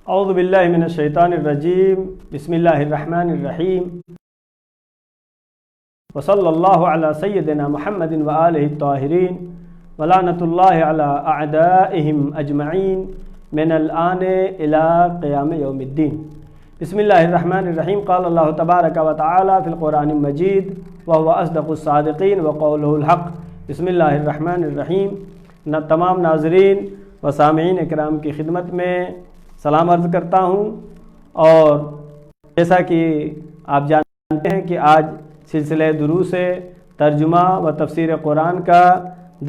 اعوذ باللہ من الشیطان الرجیم بسم اللہ الرحمن الرحیم وصلی اللہ علی سیدنا محمد وآلہ الطاہرین ولعنۃ اللہ علی اعدائہم اجمعین من الآن الی قیام یوم الدین۔ بسم اللہ الرحمن الرحیم۔ قال اللہ تبارک و تعالی فی القرآن المجید وهو اصدق الصادقین وقولہ الحق۔ بسم اللہ الرحمن الرحیم۔ تمام ناظرین و سامعین اکرام کی خدمت میں سلام عرض کرتا ہوں، اور جیسا کہ آپ جانتے ہیں کہ آج سلسلہ دروس ترجمہ و تفسیر قرآن کا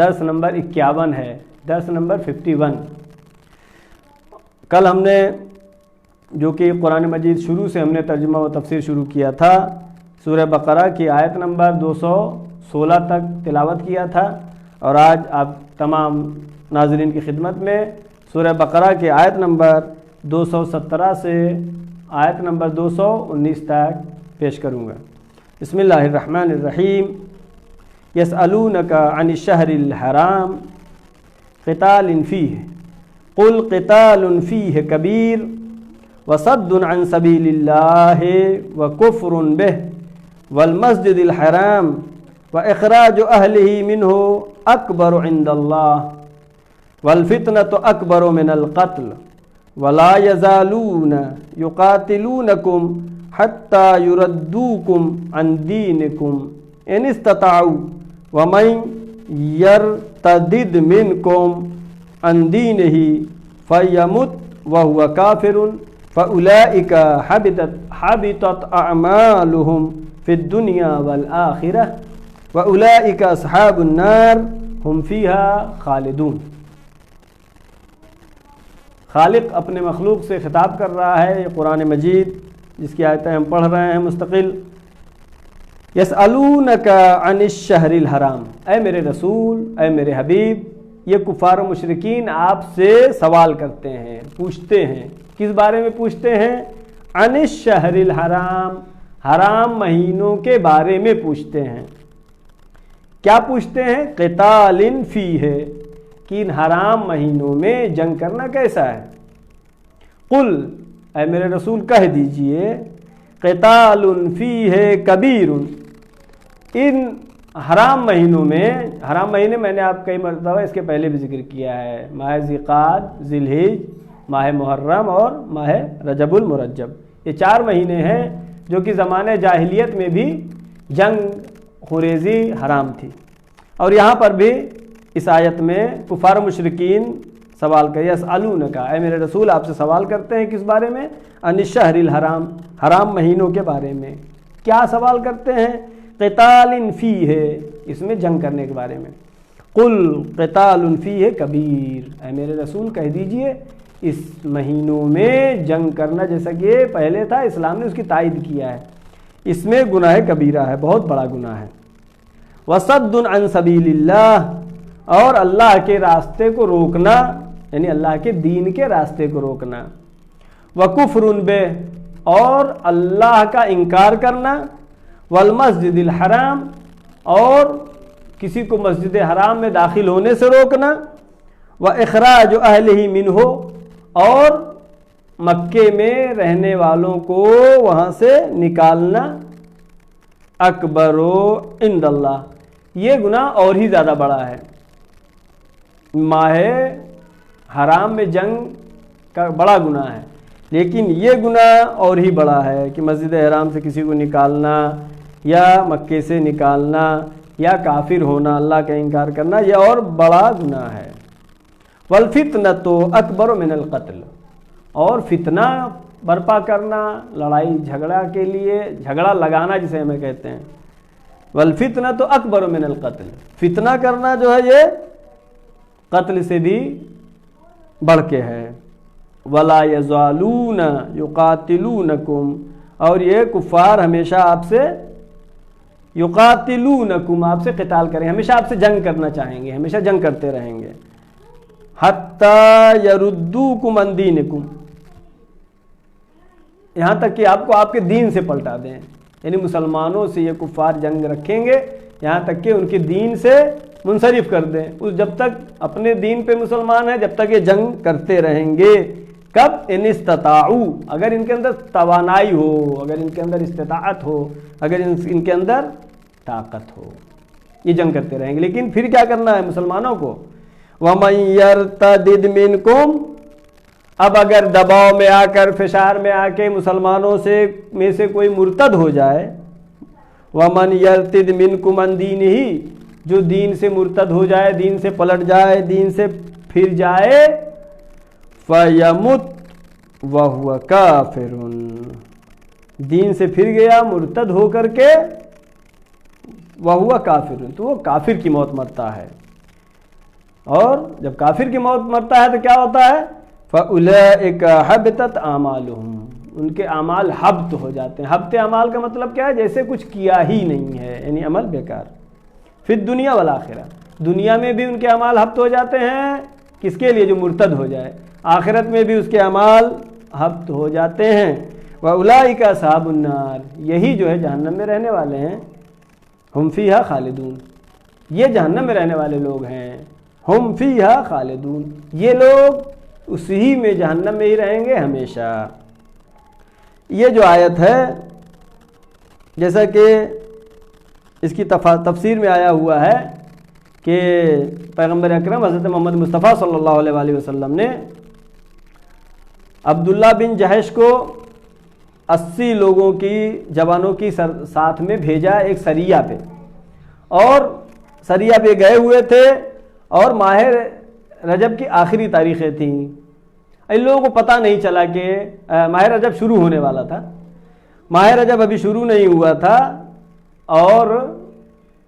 درس نمبر 51 ہے، درس نمبر 51۔ کل ہم نے جو کہ قرآن مجید شروع سے ہم نے ترجمہ و تفسیر شروع کیا تھا، سورہ بقرہ کی آیت نمبر 216 تک تلاوت کیا تھا، اور آج آپ تمام ناظرین کی خدمت میں سورہ بقرہ کی آیت نمبر 217 سے آیت نمبر 219 تک پیش کروں گا۔ بسم اللہ الرحمن الرحیم۔ یسألونک عن الشہر الحرام قتال فیہ قل قتال فیہ کبیر وصد عن سبیل اللہ وکفر بہ والمسجد الحرام واخراج اہلہ منہ اکبر عند اللہ والفتنة اکبر من القتل ولا يزالون يقاتلونكم حتى يردوكم عن دينكم ان استطاعوا ومن يرتد منكم عن دينه فيمت وهو كافر فأولئك حبطت أعمالهم في الدنيا والآخرة وأولئك أصحاب النار هم فيها خالدون۔ خالق اپنے مخلوق سے خطاب کر رہا ہے، یہ قرآن مجید جس کی آیتیں ہم پڑھ رہے ہیں مستقل۔ یسألونک عن الشہر الحرام، اے میرے رسول، اے میرے حبیب، یہ کفار و مشرکین آپ سے سوال کرتے ہیں، پوچھتے ہیں۔ کس بارے میں پوچھتے ہیں؟ عن الشہر الحرام، حرام مہینوں کے بارے میں پوچھتے ہیں۔ کیا پوچھتے ہیں؟ قتال فیہ، کہ ان حرام مہینوں میں جنگ کرنا کیسا ہے۔ قل، اے میرے رسول کہہ دیجئے، قتال فیہ کبیر، ان حرام مہینوں میں، حرام مہینے میں نے آپ کئی مرتبہ اس کے پہلے بھی ذکر کیا ہے، ماہ ذی-القعدہ، ذی الحجہ، ماہ محرم اور ماہ رجب المرجب، یہ 4 مہینے ہیں جو کہ زمانہ جاہلیت میں بھی جنگ خریزی حرام تھی، اور یہاں پر بھی اس آیت میں کفار مشرکین سوال کر یسألونک، اے میرے رسول آپ سے سوال کرتے ہیں کس بارے میں؟ عن الشہر الحرام، حرام مہینوں کے بارے میں۔ کیا سوال کرتے ہیں؟ قتال فیہ، اس میں جنگ کرنے کے بارے میں۔ قل قتال فیہ کبیر، اے میرے رسول کہہ دیجئے اس مہینوں میں جنگ کرنا، جیسا کہ پہلے تھا، اسلام نے اس کی تائید کیا ہے، اس میں گناہ کبیرہ ہے، بہت بڑا گناہ ہے۔ وصد عن سبیل اللہ، اور اللہ کے راستے کو روکنا، یعنی اللہ کے دین کے راستے کو روکنا۔ وکفر بہ، اور اللہ کا انکار کرنا۔ والمسجد الحرام، اور کسی کو مسجد حرام میں داخل ہونے سے روکنا۔ واخراج اہلہ منہ، اور مکے میں رہنے والوں کو وہاں سے نکالنا۔ اکبر عند اللہ، یہ گناہ اور ہی زیادہ بڑا ہے۔ ماہ حرام میں جنگ کا بڑا گناہ ہے، لیکن یہ گناہ اور ہی بڑا ہے کہ مسجد حرام سے کسی کو نکالنا، یا مکے سے نکالنا، یا کافر ہونا، اللہ کا انکار کرنا، یہ اور بڑا گناہ ہے۔ والفتنة اکبر من القتل، اور فتنہ برپا کرنا، لڑائی جھگڑا کے لیے، جھگڑا لگانا جسے ہمیں کہتے ہیں۔ والفتنة اکبر من القتل، فتنہ کرنا جو ہے یہ قتل سے بھی بڑھ کے ہے۔ ولا یزالون یقاتلونکم، اور یہ کفار ہمیشہ آپ سے یقاتلونکم، آپ سے قتال کریں، ہمیشہ آپ سے جنگ کرنا چاہیں گے، ہمیشہ جنگ کرتے رہیں گے۔ حتی یردوکم عن دینکم، یہاں تک کہ آپ کو آپ کے دین سے پلٹا دیں، یعنی مسلمانوں سے یہ کفار جنگ رکھیں گے یہاں تک کہ ان کے دین سے منصرف کر دیں، اس جب تک اپنے دین پہ مسلمان ہیں جب تک یہ جنگ کرتے رہیں گے۔ کب؟ ان استطاعو، اگر ان کے اندر توانائی ہو، اگر ان کے اندر استطاعت ہو، اگر ان کے اندر طاقت ہو، یہ جنگ کرتے رہیں گے۔ لیکن پھر کیا کرنا ہے مسلمانوں کو؟ وَمَن يَرْتَدِدْ مِنْكُمْ، اب اگر دباؤ میں آ کر، فشار میں آ کے مسلمانوں میں سے کوئی مرتد ہو جائے، وَمَن يَرْتَدِدْ مِنْكُمْ عَنْ دِينِهِ، جو دین سے مرتد ہو جائے، دین سے پلٹ جائے، دین سے پھر جائے، فَيَمُتْ وَهُوَ كَافِرٌ، دین سے پھر گیا مرتد ہو کر کے، وَهُوَ كَافِرٌ، تو وہ کافر کی موت مرتا ہے۔ اور جب کافر کی موت مرتا ہے تو کیا ہوتا ہے؟ فَأُولَئِكَ حَبِطَتْ أَعْمَالُهُمْ، ان کے اعمال حبط ہو جاتے ہیں۔ حبط اعمال کا مطلب کیا ہے؟ جیسے کچھ کیا ہی نہیں ہے، یعنی عمل بیکار۔ فی الدنیا والآخرہ، دنیا میں بھی ان کے اعمال حبط ہو جاتے ہیں، کس کے لیے؟ جو مرتد ہو جائے۔ آخرت میں بھی اس کے اعمال حبط ہو جاتے ہیں۔ وَأُولَئِكَ أَصْحَابُ النَّارِ، یہی جو ہے جہنم میں رہنے والے ہیں۔ ہم فیہا خالدون، یہ جہنم میں رہنے والے لوگ ہیں۔ ہم فیہا خالدون، یہ لوگ اسی میں جہنم میں ہی رہیں گے ہمیشہ۔ یہ جو آیت ہے، جیسا کہ اس کی تفسیر میں آیا ہوا ہے کہ پیغمبر اکرم حضرت محمد مصطفیٰ صلی اللہ علیہ وآلہ وسلم نے عبداللہ بن جہش کو 80 لوگوں کی، جوانوں کی ساتھ میں بھیجا ایک سریہ پہ، اور سریہ پہ گئے ہوئے تھے، اور ماہ رجب کی آخری تاریخیں تھیں۔ ان لوگوں کو پتہ نہیں چلا کہ ماہ رجب شروع ہونے والا تھا، ماہ رجب ابھی شروع نہیں ہوا تھا، اور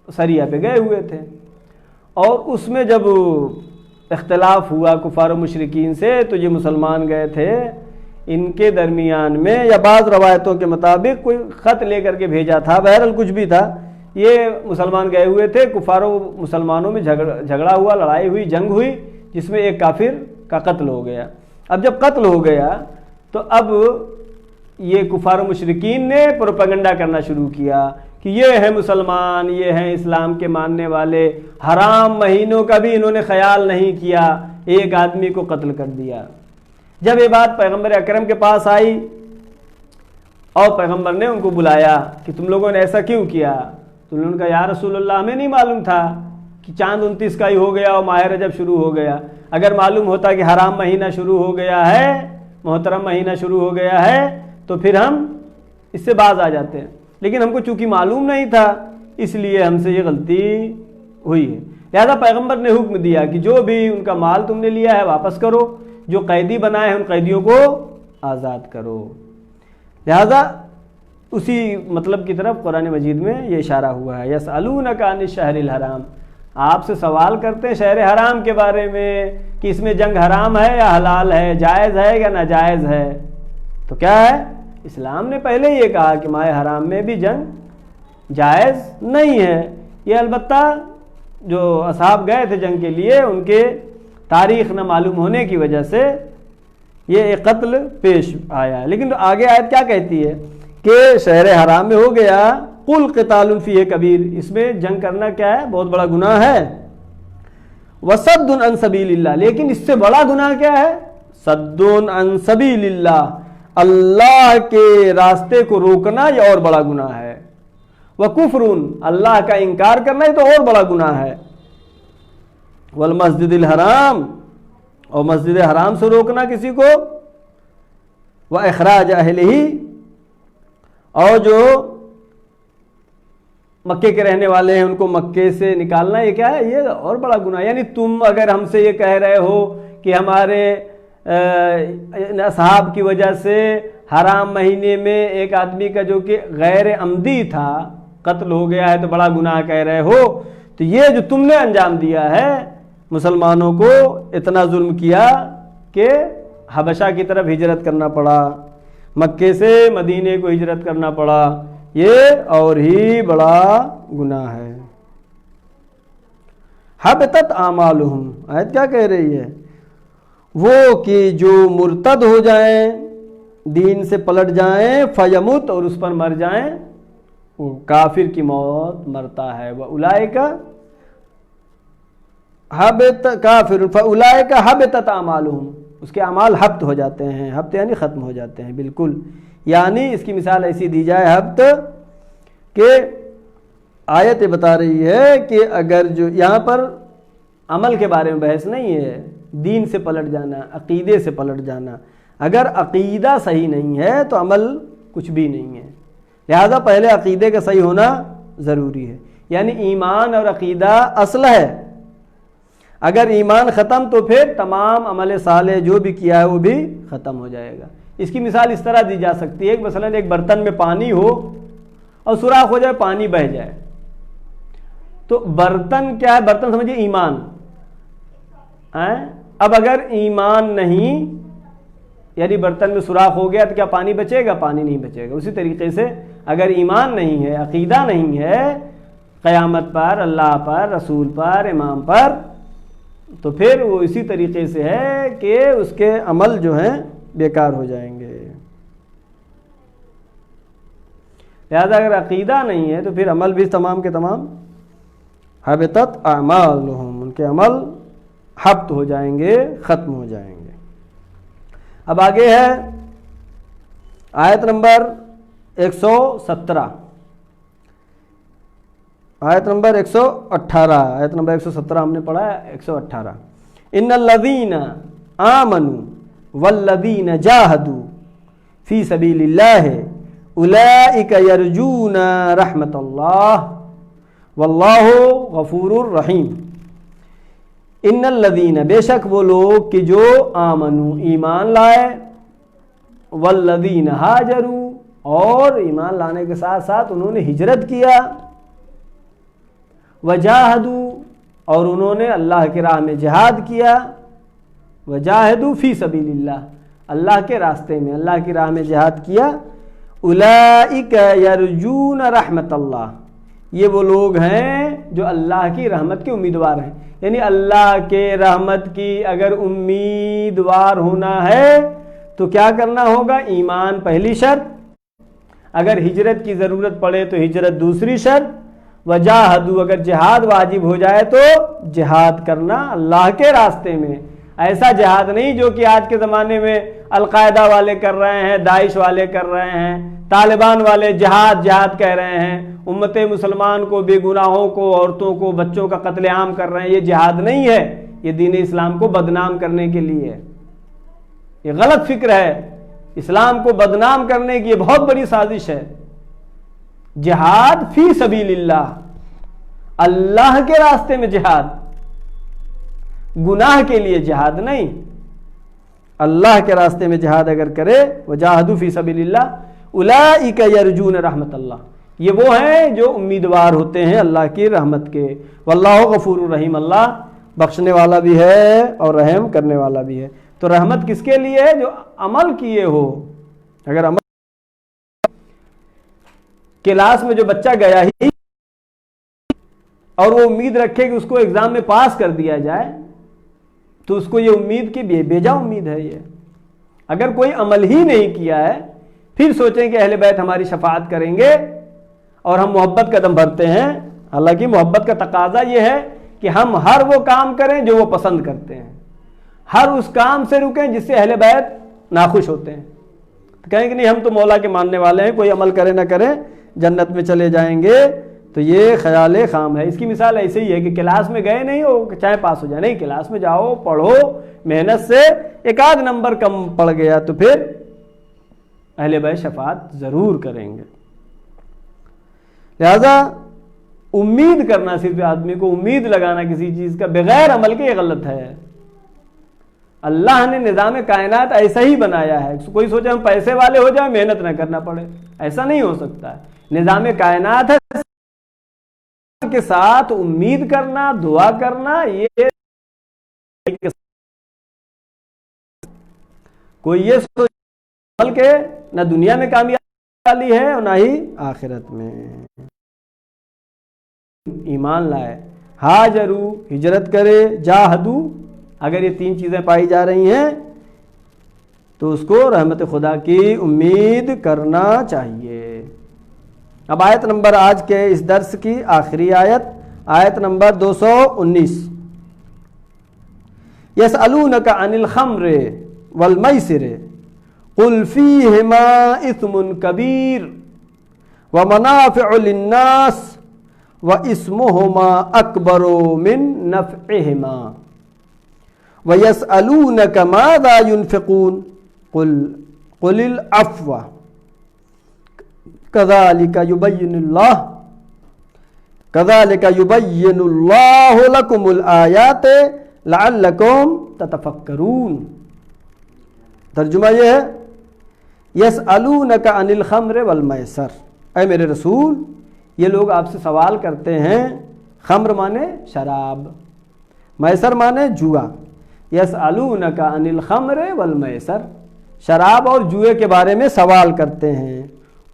سریہ پہ گئے ہوئے تھے۔ اور اس میں جب اختلاف ہوا کفار و مشرکین سے، تو یہ مسلمان گئے تھے، ان کے درمیان میں، یا بعض روایتوں کے مطابق کوئی خط لے کر کے بھیجا تھا، بہرحال کچھ بھی تھا، یہ مسلمان گئے ہوئے تھے، کفار و مسلمانوں میں جھگڑا ہوا، لڑائی ہوئی، جنگ ہوئی، جس میں ایک کافر کا قتل ہو گیا۔ اب جب قتل ہو گیا تو اب یہ کفار و مشرکین نے پروپیگنڈا کرنا شروع کیا کہ یہ ہیں مسلمان، یہ ہیں اسلام کے ماننے والے، حرام مہینوں کا بھی انہوں نے خیال نہیں کیا، ایک آدمی کو قتل کر دیا۔ جب یہ بات پیغمبر اکرم کے پاس آئی، اور پیغمبر نے ان کو بلایا کہ تم لوگوں نے ایسا کیوں کیا؟ تو انہوں نے کہا یا رسول اللہ، ہمیں نہیں معلوم تھا کہ چاند 29 کا ہی ہو گیا اور ماہ رجب شروع ہو گیا۔ اگر معلوم ہوتا کہ حرام مہینہ شروع ہو گیا ہے، محترم مہینہ شروع ہو گیا ہے، تو پھر ہم اس سے باز آ جاتے ہیں، لیکن ہم کو چونکہ معلوم نہیں تھا، اس لیے ہم سے یہ غلطی ہوئی ہے۔ لہذا پیغمبر نے حکم دیا کہ جو بھی ان کا مال تم نے لیا ہے واپس کرو، جو قیدی بنائے ہیں ان قیدیوں کو آزاد کرو۔ لہذا اسی مطلب کی طرف قرآن مجید میں یہ اشارہ ہوا ہے، یسألونک عن الشہر الحرام، آپ سے سوال کرتے ہیں شہر حرام کے بارے میں کہ اس میں جنگ حرام ہے یا حلال ہے، جائز ہے یا ناجائز ہے۔ تو کیا ہے؟ اسلام نے پہلے یہ کہا کہ ماہ حرام میں بھی جنگ جائز نہیں ہے۔ یہ البتہ جو اصحاب گئے تھے جنگ کے لیے، ان کے تاریخ نہ معلوم ہونے کی وجہ سے یہ ایک قتل پیش آیا ہے۔ لیکن آگے آیت کیا کہتی ہے کہ شہر حرام میں ہو گیا، قل قتال فیہ کبیر، اس میں جنگ کرنا کیا ہے؟ بہت بڑا گناہ ہے۔ وصد عن سبیل اللہ، لیکن اس سے بڑا گناہ کیا ہے؟ صد عن سبیل اللہ، اللہ کے راستے کو روکنا یہ اور بڑا گناہ ہے۔ وکفر، اللہ کا انکار کرنا یہ تو اور بڑا گناہ ہے۔ والمسجد الحرام، اور مسجد حرام سے روکنا کسی کو، واخراج اہلہ، اور جو مکے کے رہنے والے ہیں ان کو مکے سے نکالنا، یہ کیا ہے؟ یہ اور بڑا گناہ۔ یعنی تم اگر ہم سے یہ کہہ رہے ہو کہ ہمارے اصحاب کی وجہ سے حرام مہینے میں ایک آدمی کا جو کہ غیر عمدی تھا قتل ہو گیا ہے تو بڑا گناہ کہہ رہے ہو، تو یہ جو تم نے انجام دیا ہے، مسلمانوں کو اتنا ظلم کیا کہ حبشہ کی طرف ہجرت کرنا پڑا، مکے سے مدینے کو ہجرت کرنا پڑا، یہ اور ہی بڑا گناہ ہے۔ حبطت اعمالہم، آیت کیا کہہ رہی ہے؟ وہ کہ جو مرتد ہو جائیں، دین سے پلٹ جائیں، فیمت، اور اس پر مر جائیں، وہ کافر کی موت مرتا ہے۔ وَأُولَئِكَ حَبِطَ کافر فَأُولَئِكَ حَبِطَتْ أَعْمَالُهُمْ، اس کے اعمال حبط ہو جاتے ہیں. حبط یعنی ختم ہو جاتے ہیں بالکل. یعنی اس کی مثال ایسی دی جائے حبط کہ آیت بتا رہی ہے کہ اگر جو یہاں پر عمل کے بارے میں بحث نہیں ہے، دین سے پلٹ جانا، عقیدے سے پلٹ جانا. اگر عقیدہ صحیح نہیں ہے تو عمل کچھ بھی نہیں ہے. لہذا پہلے عقیدے کا صحیح ہونا ضروری ہے. یعنی ایمان اور عقیدہ اصل ہے. اگر ایمان ختم تو پھر تمام عمل صالح جو بھی کیا ہے وہ بھی ختم ہو جائے گا. اس کی مثال اس طرح دی جا سکتی ہے کہ مثلا ایک برتن میں پانی ہو اور سوراخ ہو جائے، پانی بہہ جائے. تو برتن کیا ہے؟ برتن سمجھے ایمان. اب اگر ایمان نہیں، یعنی برتن میں سوراخ ہو گیا تو کیا پانی بچے گا؟ پانی نہیں بچے گا. اسی طریقے سے اگر ایمان نہیں ہے، عقیدہ نہیں ہے قیامت پر، اللہ پر، رسول پر، امام پر، تو پھر وہ اسی طریقے سے ہے کہ اس کے عمل جو ہیں بیکار ہو جائیں گے. لہذا اگر عقیدہ نہیں ہے تو پھر عمل بھی تمام کے تمام حبطت اعمالہم، ان کے عمل حبط ہو جائیں گے، ختم ہو جائیں گے. اب آگے ہے آیت نمبر 117، آیت نمبر 118. آیت نمبر 117 ہم نے پڑھا ہے، 118. ان الذین آمنوا والذین جاہدوا فی سبیل اللہ اولئک یرجون رحمت اللہ واللہ غفور الرحیم. ان الذین، بے شک وہ لوگ کہ جو آمنوا، ایمان لائے، والذین ہاجروا، اور ایمان لانے کے ساتھ ساتھ انہوں نے ہجرت کیا، وجاہدوا، اور انہوں نے اللہ کی راہ میں جہاد کیا، وجاہدوا فی سبیل اللہ، اللہ کے راستے میں، اللہ کی راہ میں جہاد کیا. اولئک یرجون رحمت اللہ، یہ وہ لوگ ہیں جو اللہ کی رحمت کے امیدوار ہیں. یعنی اللہ کے رحمت کی اگر امیدوار ہونا ہے تو کیا کرنا ہوگا؟ ایمان پہلی شرط، اگر ہجرت کی ضرورت پڑے تو ہجرت دوسری شرط، وجاہدوا، اگر جہاد واجب ہو جائے تو جہاد کرنا اللہ کے راستے میں. ایسا جہاد نہیں جو کہ آج کے زمانے میں القاعدہ والے کر رہے ہیں، داعش والے کر رہے ہیں، طالبان والے جہاد جہاد کہہ رہے ہیں، امت مسلمان کو، بے گناہوں کو، عورتوں کو، بچوں کا قتل عام کر رہے ہیں. یہ جہاد نہیں ہے، یہ دین اسلام کو بدنام کرنے کے لیے ہے. یہ غلط فکر ہے. اسلام کو بدنام کرنے کی یہ بہت بڑی سازش ہے. جہاد فی سبیل اللہ، اللہ کے راستے میں جہاد، گناہ کے لیے جہاد نہیں. اللہ کے راستے میں جہاد اگر کرے، وجاہدوا فی سبیل اللہ اولئک یرجون رحمت اللہ، یہ وہ ہیں جو امیدوار ہوتے ہیں اللہ کی رحمت کے. واللہ غفور الرحیم، اللہ بخشنے والا بھی ہے اور رحم کرنے والا بھی ہے. تو رحمت کس کے لیے ہے؟ جو عمل کیے ہو. اگر عمل، کلاس میں جو بچہ گیا ہی اور وہ امید رکھے کہ اس کو ایگزام میں پاس کر دیا جائے تو اس کو یہ امید کی بیجا امید ہے. یہ اگر کوئی عمل ہی نہیں کیا ہے پھر سوچیں کہ اہل بیت ہماری شفاعت کریں گے اور ہم محبت کا دم بھرتے ہیں. حالانکہ محبت کا تقاضا یہ ہے کہ ہم ہر وہ کام کریں جو وہ پسند کرتے ہیں، ہر اس کام سے رکیں جس سے اہل بیت ناخوش ہوتے ہیں. کہیں کہ نہیں ہم تو مولا کے ماننے والے ہیں، کوئی عمل کرے نہ کریں جنت میں چلے جائیں گے، تو یہ خیال خام ہے. اس کی مثال ایسے ہی ہے کہ کلاس میں گئے نہیں ہو چاہے پاس ہو جائے، نہیں، کلاس میں جاؤ، پڑھو محنت سے، ایک آدھ نمبر کم پڑ گیا تو پھر اہل بیت شفاعت ضرور کریں گے. لہذا امید کرنا، صرف آدمی کو امید لگانا کسی چیز کا بغیر عمل کے، یہ غلط ہے. اللہ نے نظام کائنات ایسا ہی بنایا ہے. کوئی سوچے ہم پیسے والے ہو جائیں محنت نہ کرنا پڑے، ایسا نہیں ہو سکتا ہے. نظام کائنات ہے کے ساتھ امید کرنا، دعا کرنا، یہ کوئی یہ سوچ عمل کے نہ دنیا میں کامیابی والی ہے اور نہ ہی آخرت میں. ایمان لائے، ہاجرو، ہجرت کرے، جاہدو، اگر یہ تین چیزیں پائی جا رہی ہیں تو اس کو رحمت خدا کی امید کرنا چاہیے. اب آیت نمبر آج کے اس درس کی آخری آیت، آیت نمبر 219. یسألونک عن الخمر والمیسر قل فیہما اثم کبیر ومنافع للناس واسمہما اکبر من نفعہما ویسألونک ماذا ينفقون قل العفو كذلك يبين الله لكم الآيات لعلكم تتفکرون. ترجمہ یہ ہے یسألونک عن الخمر والمیسر، اے میرے رسول یہ لوگ آپ سے سوال کرتے ہیں، خمر مانے شراب، میسر مانے جوا. یسألونک عن الخمر والمیسر، شراب اور جوئے کے بارے میں سوال کرتے ہیں.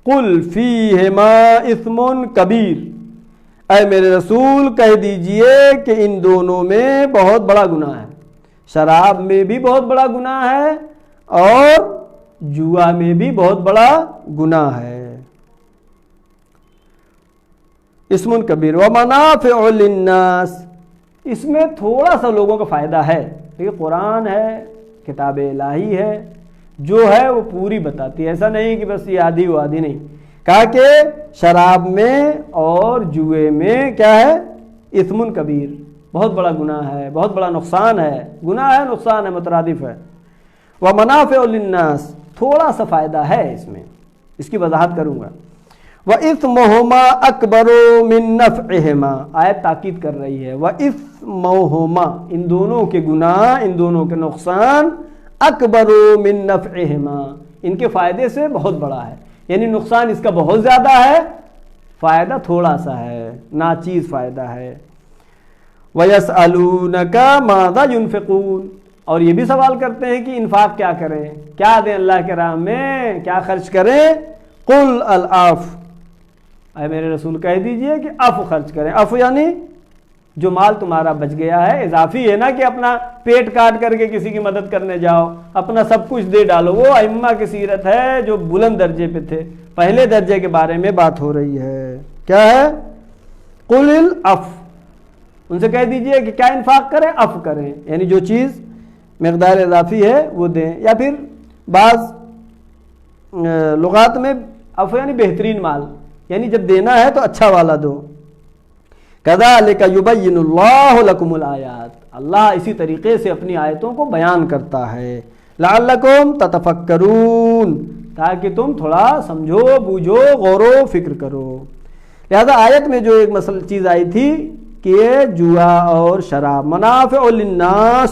قل فیہما اثم کبیر، اے میرے رسول کہہ دیجئے کہ ان دونوں میں بہت بڑا گناہ ہے. شراب میں بھی بہت بڑا گناہ ہے اور جوا میں بھی بہت بڑا گناہ ہے. اسم کبیر ومنافع للناس، اس میں تھوڑا سا لوگوں کا فائدہ ہے. یہ قرآن ہے، کتاب الہی ہے، جو ہے وہ پوری بتاتی ہے. ایسا نہیں کہ بس یہ آدھی وہ آدھی نہیں. کہا کہ شراب میں اور جوئے میں کیا ہے؟ اثم کبیر، بہت بڑا گناہ ہے، بہت بڑا نقصان ہے. گناہ ہے، نقصان ہے، مترادف ہے. ومنافع للناس، تھوڑا سا فائدہ ہے اس میں، اس کی وضاحت کروں گا. وَإِثْمُهُمَا أَكْبَرُ مِن نَّفْعِهِمَا، آیت تاکید کر رہی ہے. وَإِثْمُهُمَا، ان دونوں کے گناہ، ان دونوں کے نقصان، اکبر من نفعہما، ان کے فائدے سے بہت بڑا ہے. یعنی نقصان اس کا بہت زیادہ ہے، فائدہ تھوڑا سا ہے، ناچیز فائدہ ہے. وَيَسْأَلُونَكَ مَاذَا يُنْفِقُونَ، اور یہ بھی سوال کرتے ہیں کہ انفاق کیا کریں، کیا دیں اللہ کے راہ میں، کیا خرچ کریں. قُلْ الْعَفْوَ، اے میرے رسول کہہ دیجئے کہ عفو خرچ کریں. عفو یعنی جو مال تمہارا بچ گیا ہے، اضافی ہے نا کہ اپنا پیٹ کاٹ کر کے کسی کی مدد کرنے جاؤ، اپنا سب کچھ دے ڈالو. وہ ائمہ کی سیرت ہے جو بلند درجے پہ تھے، پہلے درجے کے بارے میں بات ہو رہی ہے. کیا ہے؟ قل العفو، ان سے کہہ دیجئے کہ کیا انفاق کریں، عفو کریں، یعنی جو چیز مقدار اضافی ہے وہ دیں. یا پھر بعض لغات میں عفو یعنی بہترین مال، یعنی جب دینا ہے تو اچھا والا دو. کذالک یبین اللہ لکم الآیات، اللہ اسی طریقے سے اپنی آیتوں کو بیان کرتا ہے. لعلکم تتفکرون، تاکہ تم تھوڑا سمجھو، بوجھو، غور و فکر کرو. لہذا آیت میں جو ایک چیز آئی تھی کہ یہ جوا اور شراب منافع للناس،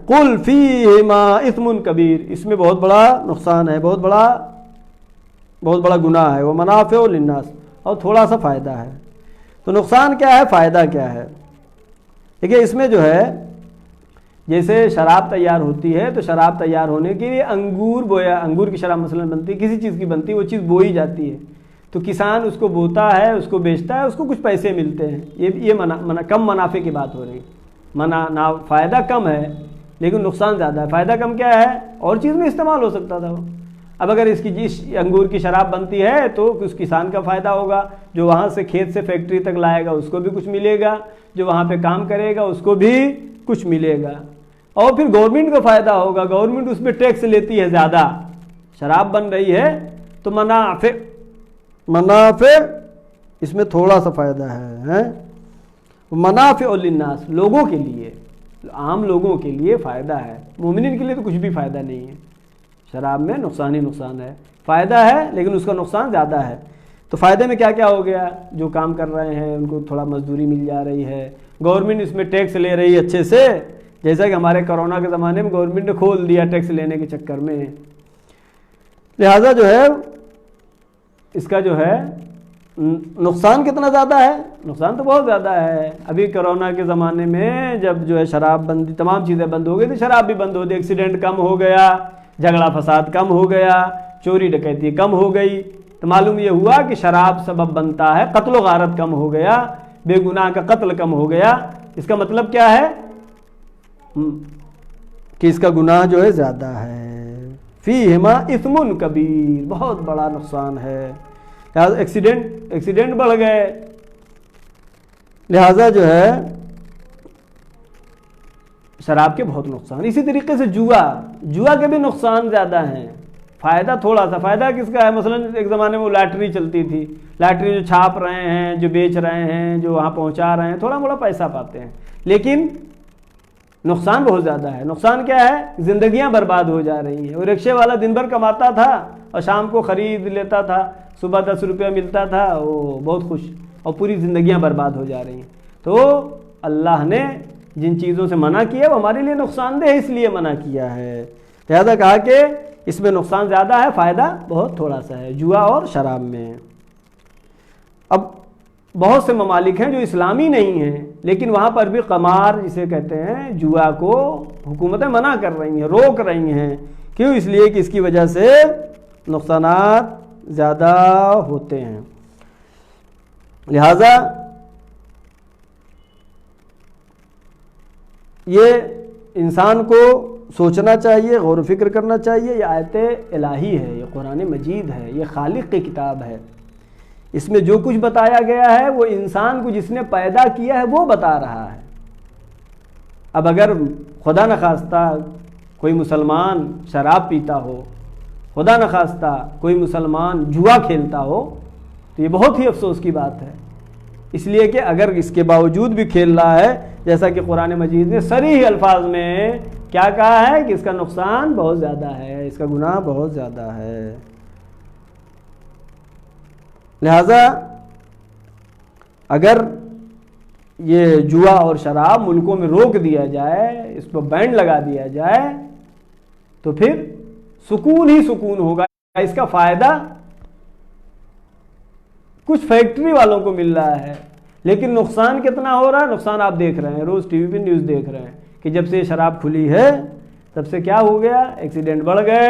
قل فیہما اثم کبیر، اس میں بہت بڑا نقصان ہے، بہت بڑا گناہ ہے. وہ منافع للناس، اور تھوڑا سا فائدہ ہے. تو نقصان کیا ہے، فائدہ کیا ہے؟ دیکھیے اس میں جو ہے جیسے شراب تیار ہوتی ہے تو شراب تیار ہونے کے لیے انگور کی شراب مثلا بنتی ہے، کسی چیز کی بنتی ہے، وہ چیز بوئی جاتی ہے تو کسان اس کو بوتا ہے، اس کو بیچتا ہے، اس کو کچھ پیسے ملتے ہیں. یہ کم منافع کی بات ہو رہی ہے. فائدہ کم ہے لیکن نقصان زیادہ ہے. فائدہ کم کیا ہے؟ اور چیز میں استعمال ہو سکتا تھا وہ. اب اگر اس کی انگور کی شراب بنتی ہے تو اس کسان کا فائدہ ہوگا، جو وہاں سے کھیت سے فیکٹری تک لائے گا اس کو بھی کچھ ملے گا، جو وہاں پہ کام کرے گا اس کو بھی کچھ ملے گا. اور پھر گورنمنٹ کو فائدہ ہوگا، گورنمنٹ اس پہ ٹیکس لیتی ہے زیادہ. شراب بن رہی ہے تو منافع اس میں تھوڑا سا فائدہ ہے. منافع للناس، لوگوں کے لیے، عام لوگوں کے لیے فائدہ ہے. مومنین کے لیے تو کچھ بھی فائدہ نہیں ہے. شراب میں نقصان ہی نقصان ہے. فائدہ ہے لیکن اس کا نقصان زیادہ ہے. تو فائدے میں کیا کیا ہو گیا؟ جو کام کر رہے ہیں ان کو تھوڑا مزدوری مل جا رہی ہے، گورنمنٹ اس میں ٹیکس لے رہی ہے اچھے سے، جیسا کہ ہمارے کرونا کے زمانے میں گورنمنٹ نے کھول دیا ٹیکس لینے کے چکر میں. لہذا جو ہے اس کا جو ہے نقصان کتنا زیادہ ہے؟ نقصان تو بہت زیادہ ہے. ابھی کرونا کے زمانے میں جب جو ہے شراب بندی، تمام چیزیں بند ہو گئی تو شراب بھی بند ہو گئی، ایکسیڈنٹ کم ہو گیا، جھگڑا فساد کم ہو گیا، چوری ڈکیتی کم ہو گئی. تو معلوم یہ ہوا کہ شراب سبب بنتا ہے، قتل و غارت کم ہو گیا، بے گناہ کا قتل کم ہو گیا. اس کا مطلب کیا ہے کہ اس کا گناہ جو ہے زیادہ ہے. فیہما اثم کبیر، بہت بڑا نقصان ہے. ایکسیڈنٹ بڑھ گئے، لہذا جو ہے شراب کے بہت نقصان. اسی طریقے سے جوا کے بھی نقصان زیادہ ہیں، فائدہ تھوڑا سا. فائدہ کس کا ہے؟ مثلا ایک زمانے میں وہ لاٹری چلتی تھی، لاٹری جو چھاپ رہے ہیں، جو بیچ رہے ہیں، جو وہاں پہنچا رہے ہیں، تھوڑا موڑا پیسہ پاتے ہیں، لیکن نقصان بہت زیادہ ہے. نقصان کیا ہے؟ زندگیاں برباد ہو جا رہی ہیں. اور رکشے والا دن بھر کماتا تھا اور شام کو خرید لیتا تھا، صبح 10 روپیہ ملتا تھا، وہ بہت خوش، اور پوری زندگیاں برباد ہو جا رہی ہیں. تو اللہ نے جن چیزوں سے منع کیا وہ ہمارے لیے نقصان دہ ہے، اس لیے منع کیا ہے. لہذا کہا کہ اس میں نقصان زیادہ ہے، فائدہ بہت تھوڑا سا ہے، جوا اور شراب میں. اب بہت سے ممالک ہیں جو اسلامی نہیں ہیں، لیکن وہاں پر بھی قمار جسے کہتے ہیں، جوا کو حکومتیں منع کر رہی ہیں، روک رہی ہیں. کیوں؟ اس لیے کہ اس کی وجہ سے نقصانات زیادہ ہوتے ہیں. لہذا یہ انسان کو سوچنا چاہیے، غور و فکر کرنا چاہیے. یہ آیت الہی ہے، یہ قرآن مجید ہے، یہ خالق کی کتاب ہے. اس میں جو کچھ بتایا گیا ہے وہ انسان کو جس نے پیدا کیا ہے وہ بتا رہا ہے. اب اگر خدا نخواستہ کوئی مسلمان شراب پیتا ہو، خدا نخواستہ کوئی مسلمان جوا کھیلتا ہو، تو یہ بہت ہی افسوس کی بات ہے. اس لیے کہ اگر اس کے باوجود بھی کھیل رہا ہے، جیسا کہ قرآن مجید نے صریح الفاظ میں کیا کہا ہے کہ اس کا نقصان بہت زیادہ ہے، اس کا گناہ بہت زیادہ ہے. لہذا اگر یہ جوا اور شراب ملکوں میں روک دیا جائے، اس پر بین لگا دیا جائے، تو پھر سکون ہی سکون ہوگا. اس کا فائدہ کچھ فیکٹری والوں کو مل رہا ہے، لیکن نقصان کتنا ہو رہا ہے؟ نقصان آپ دیکھ رہے ہیں، روز ٹی وی پہ نیوز دیکھ رہے ہیں کہ جب سے شراب کھلی ہے تب سے کیا ہو گیا؟ ایکسیڈنٹ بڑھ گئے،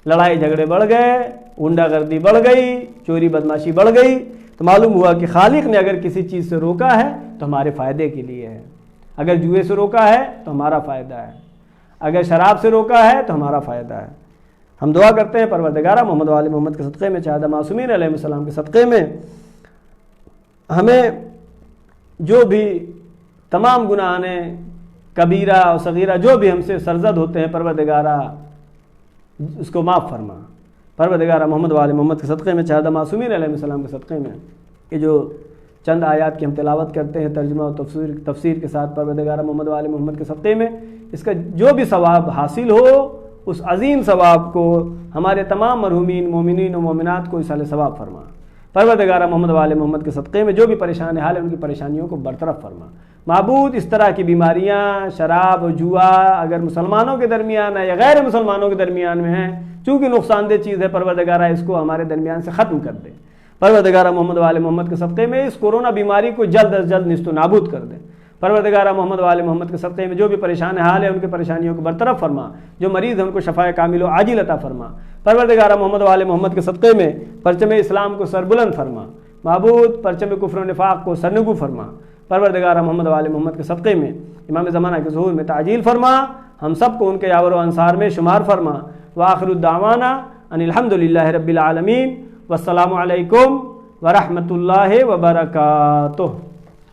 لڑائی جھگڑے بڑھ گئے، غنڈہ گردی بڑھ گئی، چوری بدماشی بڑھ گئی. تو معلوم ہوا کہ خالق نے اگر کسی چیز سے روکا ہے تو ہمارے فائدے کے لیے ہے. اگر جوئے سے روکا ہے تو ہمارا فائدہ ہے، اگر شراب سے روکا ہے تو ہمارا فائدہ ہے. ہم دعا کرتے ہیں پروردگارہ محمد و آل محمد کے صدقے میں، شہداء معصومین علیہ السلام کے صدقے میں، ہمیں جو بھی تمام گناہان کبیرہ اور صغیرہ جو بھی ہم سے سرزد ہوتے ہیں، پروردگارہ اس کو معاف فرما. پروردگارہ محمد و آل محمد کے صدقے میں، شہداء معصومین علیہ السلام کے صدقے میں، یہ جو چند آیات کی ہم تلاوت کرتے ہیں ترجمہ و تفسیر کے ساتھ، پروردگارہ محمد و آل محمد کے صدقے میں اس کا جو بھی ثواب حاصل ہو، اس عظیم ثواب کو ہمارے تمام مرحومین مومنین و مومنات کو اصال ثواب فرما. پروردگارہ محمد و آل محمد کے صدقے میں جو بھی پریشان حال ہے ان کی پریشانیوں کو برطرف فرما. معبود اس طرح کی بیماریاں، شراب و جوا اگر مسلمانوں کے درمیان ہے یا غیر مسلمانوں کے درمیان میں ہیں، چونکہ نقصان دہ چیز ہے، پروردگارہ اس کو ہمارے درمیان سے ختم کر دے. پروردگارہ محمد و آل محمد کے صدقے میں اس کورونا بیماری کو جلد از جلد نیست و نابود کر دے. پروردگارہ محمد و آل محمد کے صدقے میں جو بھی پریشان حال ہے ان کی پریشانیوں کو برطرف فرما. جو مریض ہیں ان کو شفاء کامل و عاجل عطا فرما. پروردگارہ محمد و آل محمد کے صدقے میں پرچم اسلام کو سربلند فرما. معبود پرچم کفر و نفاق کو سرنگو فرما. پروردگارہ محمد و آل محمد کے صدقے میں امام زمانہ کے ظہور میں تعجیل فرما. ہم سب کو ان کے یاور و انصار میں شمار فرما. وآخر الدعوانا ان الحمدللہ رب العالمین. والسلام علیکم ورحمۃ اللہ وبرکاتہ.